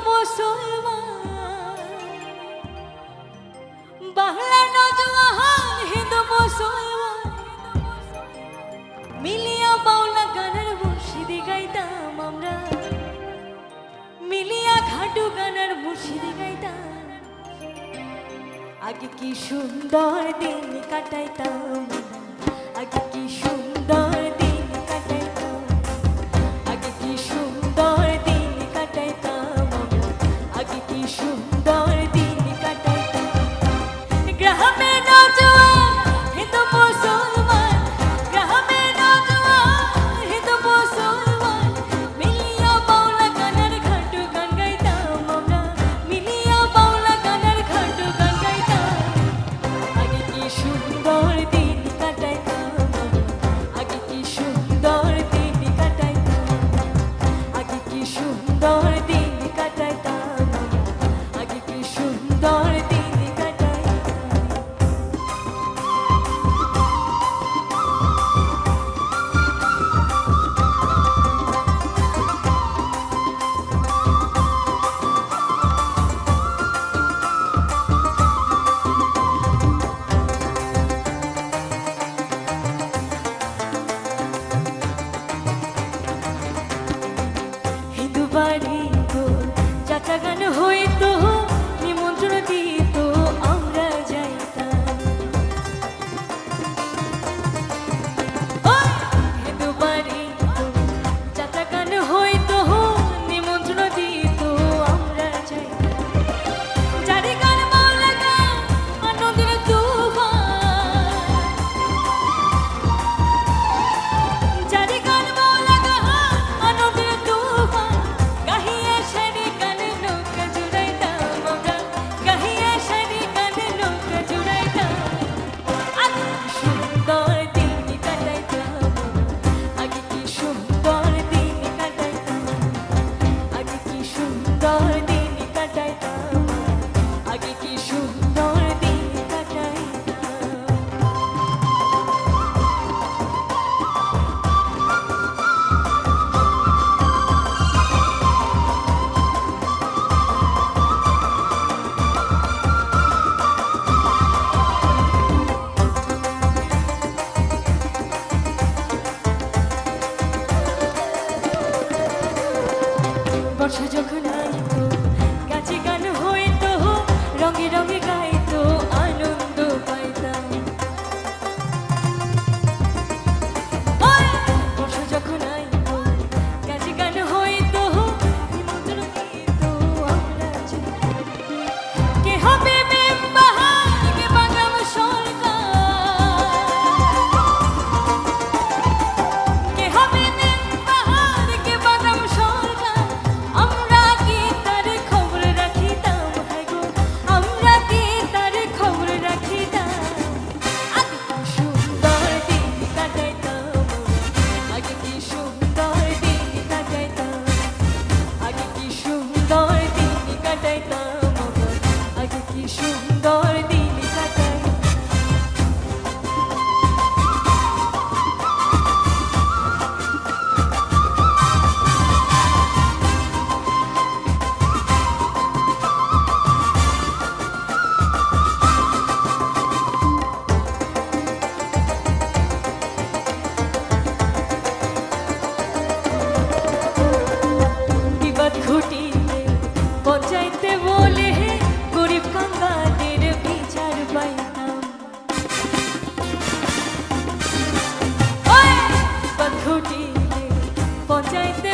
মুসলমান বাংলা নজওয়ান হিন্দু মুসলমান মিলিয়া বাউলা গানের মুর্শিদি গাইতাম আমরা মিলিয়া ঘাটু গানের মুর্শিদি গাইতাম আগে কি সুন্দর দিন কাটাইতাম আগে কি সুন্দর দিন কাটাইতাম আগে কি সুন্দর দিন কাটাইতাম আগে কি সুন্দর দিন কাটাইতাম গ্রামে নজওয়ান হিন্দু মুসলমান গ্রামে নজওয়ান হিন্দু মুসলমান মিলিয়া বাউলা গানের ঘাটু গান গাইতাম আমরা মিলিয়া বাউলা গানের ঘাটু গান গাইতাম আগে কি সুন্দর দিন কাটাইতাম আগে কি সুন্দর দিন কাটাইতাম আগে কি সুন্দর দিন কাটাইতাম আগে কি সুন্দর দিন কাটাইতাম হিন্দু বাড়ি তো যাত্রা গান হইতো নিমন্ত্রণ দিত আমরা যাইতাম হিন্দু বাড়ি তো যাত্রা গান হইতো নিমন্ত্রণ দিত আমরা যাইতাম যারি গান মাওলা গান আনন্দের তুফান যারি গান মাওলা গান আনন্দের তুফান গাহিয়া সারি গান নৌকা জুড়াইতাম আমরা গাহিয়া সারি গান নৌকা জুড়াইতাম আগে কি সুন্দর দিন কাটাইতাম আগে কি সুন্দর দিন কাটাইতাম আগে কি সুন্দর দিন কাটাইতাম আগে কি সুন্দর দিন কাটাইতাম বর্ষা যখন আইতো গাছে গান হইতো রঙে রঙে গাইতো আনন্দ পাইতাম বর্ষা যখন আইতো গাছে গান হইতো নিমন্ত্রণ দিত আমরা যাইতাম কে হবে মেম্বার কে বাগাম সরকার কে হবে মেম্বার কে বাগাম সরকার আমরা কি তার খবর রাখিতাম হায় গো আমরা কি তার খবর রাখিতাম আগে কি সুন্দর দিন কাটাইতাম আগে কি সুন্দর দিন কাটাইতাম আগে কি সুন্দর দিন কাটাইতাম আগে কি সুন্দর দিন কাটাইতাম বিবাদ ঘটিলে পঞ্চায়েতে বলে গরিব কাঙ্গালের বিচার পাইতাম বিবাদ ঘটিলে পঞ্চায়েতে